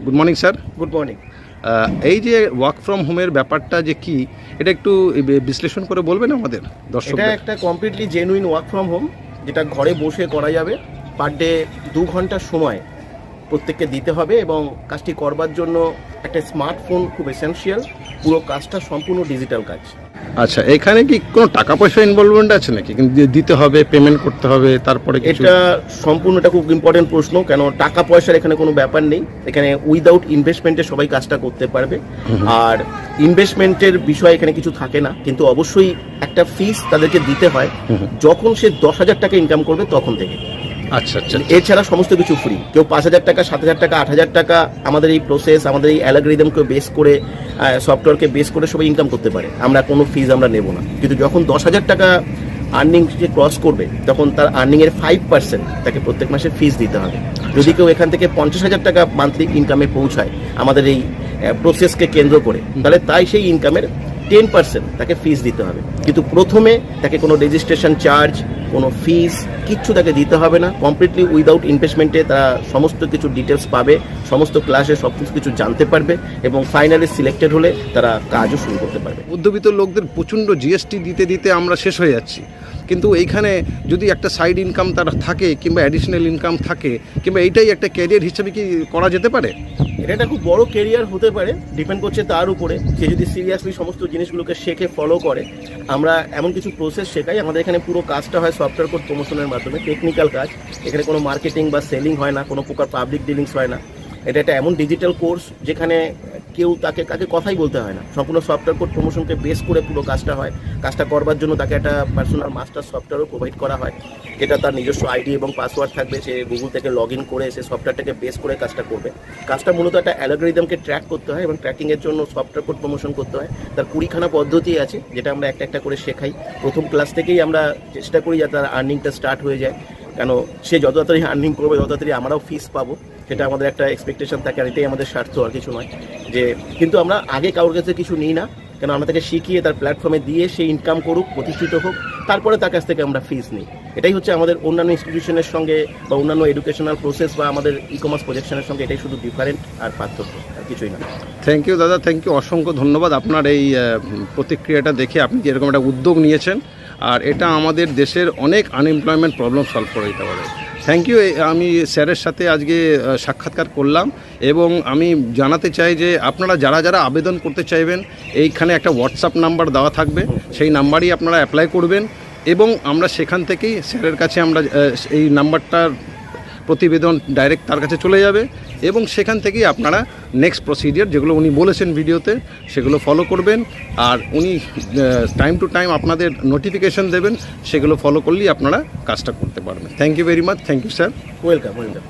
Good morning sir. Good morning. এই যে work from হোমের ব্যাপারটা যে কি, এটা একটু বিশ্লেষণ করে বলবেন আমাদের দর্শক? এটা একটা completely genuine work from home, যেটা ঘরে বসে করা যাবে। পার ডে 2 ঘন্টার সময় প্রত্যেককে দিতে হবে এবং কাজটি করবার জন্য একটা স্মার্টফোন খুব এসেনশিয়াল। পুরো কাজটা সম্পূর্ণ ডিজিটাল কাজ। আচ্ছা, এখানে কি কোনো টাকা পয়সা ইনভলভমেন্ট আছে নাকি? কিন্তু দিতে হবে, পেমেন্ট করতে হবে, তারপরে এটা সম্পূর্ণটা খুব ইম্পর্টেন্ট প্রশ্ন, কেন টাকা পয়সার এখানে কোনো ব্যাপার নেই। এখানে উইদাউট ইনভেস্টমেন্টে সবাই কাজটা করতে পারবে। আর ইনভেস্টমেন্টের বিষয় এখানে কিছু থাকে না, কিন্তু অবশ্যই একটা ফিস তাদেরকে দিতে হয় যখন সে 10,000 টাকা ইনকাম করবে তখন থেকে। আচ্ছা আচ্ছা, এছাড়া সমস্ত কিছু ফ্রি। কেউ 5,000 টাকা, 7,000 টাকা, 8,000 টাকা আমাদের এই প্রসেস, আমাদের এই অ্যালগরিদমকে বেস করে, সফটওয়্যারকে বেস করে সবাই ইনকাম করতে পারে। আমরা কোনো ফিজ আমরা নেব না। কিন্তু যখন 10,000 টাকা আর্নিং যে ক্রস করবে তখন তার আর্নিংয়ের 5% তাকে প্রত্যেক মাসে ফিস দিতে হবে। যদি কেউ এখান থেকে 50,000 টাকা মান্থলি ইনকামে পৌঁছায় আমাদের এই প্রসেসকে কেন্দ্র করে, তাহলে তাই সেই ইনকামের 10% তাকে ফিস দিতে হবে। কিন্তু প্রথমে তাকে কোনো রেজিস্ট্রেশন চার্জ, কোনো ফিস কিচ্ছু তাকে দিতে হবে না। কমপ্লিটলি উইদাউট ইনভেস্টমেন্টে তারা সমস্ত কিছু ডিটেলস পাবে, সমস্ত ক্লাসে সব কিছু জানতে পারবে এবং ফাইনালি সিলেক্টেড হলে তারা কাজও শুরু করতে পারবে। মধ্যবিত্ত লোকদের প্রচণ্ড জিএসটি দিতে দিতে আমরা শেষ হয়ে যাচ্ছি, কিন্তু এইখানে যদি একটা সাইড ইনকাম তার থাকে কিংবা অ্যাডিশনাল ইনকাম থাকে, কিংবা এইটাই একটা ক্যারিয়ার হিসেবে কি করা যেতে পারে? এটা একটা খুব বড় কেরিয়ার হতে পারে, ডিপেন্ড করছে তার উপরে। সে যদি সিরিয়াসলি সমস্ত জিনিসগুলোকে শেখে, ফলো করে। আমরা এমন কিছু প্রসেস শেখাই। আমাদের এখানে পুরো কাজটা হয় সফটওয়্যার কোড প্রমোশনের মাধ্যমে, টেকনিক্যাল কাজ। এখানে কোনো মার্কেটিং বা সেলিং হয় না, কোনো প্রকার পাবলিক ডিলিংস হয় না। এটা একটা এমন ডিজিটাল কোর্স যেখানে কেউ কাকে কথাই বলতে হয় না। সম্পূর্ণ সফটওয়্যার কোড প্রমোশনকে বেস করে পুরো কাজটা হয়। কাজটা করবার জন্য তাকে একটা পার্সোনাল মাস্টার সফটওয়্যারও প্রোভাইড করা হয়, যেটা তার নিজস্ব আইডি এবং পাসওয়ার্ড থাকবে। সে গুগল থেকে লগ ইন করে সে সফটওয়্যারটাকে বেস করে কাজটা করবে। কাজটা মূলত একটা অ্যালগরিদমকে ট্র্যাক করতে হয় এবং ট্র্যাকিংয়ের জন্য সফটওয়্যার কোড প্রমোশন করতে হয়। তার 20খানা পদ্ধতি আছে, যেটা আমরা একটা একটা করে শেখাই। প্রথম ক্লাস থেকেই আমরা চেষ্টা করি যাতে তার আর্নিংটা স্টার্ট হয়ে যায়, কেন সে যত তাড়াতাড়ি আর্নিং করবে তত তাড়াতাড়ি আমরাও ফিস পাবো। সেটা আমাদের একটা এক্সপেকটেশন থাকে, আর এটাই আমাদের স্বার্থ, আর কিছু নয়। যে কিন্তু আমরা আগে কারোর কাছে কিছু নিই না, কেন আমরা তাকে শিখিয়ে তার প্ল্যাটফর্মে দিয়ে সে ইনকাম করুক, প্রতিষ্ঠিত হোক, তারপরে তার কাছ থেকে আমরা ফিস নিই। এটাই হচ্ছে আমাদের অন্যান্য ইনস্টিটিউশনের সঙ্গে বা অন্যান্য এডুকেশনাল প্রসেস বা আমাদের ই কমার্স প্রজেকশনের সঙ্গে। এটাই শুধু ডিফারেন্ট আর পার্থক্য, আর কিছুই না। থ্যাংক ইউ দাদা, থ্যাংক ইউ, অসংখ্য ধন্যবাদ আপনার এই প্রতিক্রিয়াটা দেখে। আপনি যে এরকম একটা উদ্যোগ নিয়েছেন, আর এটা আমাদের দেশের অনেক আনএমপ্লয়মেন্ট প্রবলেম সলভ করে দিতে পারে। Thank you. আমি স্যারের সাথে আজকে সাক্ষাৎকার করলাম এবং আমি জানাতে চাই যে আপনারা যারা যারা আবেদন করতে চাইবেন, এইখানে একটা হোয়াটসঅ্যাপ নাম্বার দেওয়া থাকবে, সেই নাম্বারই আপনারা অ্যাপ্লাই করবেন এবং আমরা সেখান থেকেই স্যারের কাছে আমরা এই নাম্বারটার প্রতিবেদন ডাইরেক্ট তার কাছে চলে যাবে এবং সেখান থেকেই আপনারা নেক্সট প্রসিডিওর যেগুলো উনি বলেছেন ভিডিওতে সেগুলো ফলো করবেন। আর উনি টাইম টু টাইম আপনাদের নোটিফিকেশন দেবেন, সেগুলো ফলো করলেই আপনারা কাজটা করতে পারবেন। Thank you very much. Thank you sir. Welcome, welcome.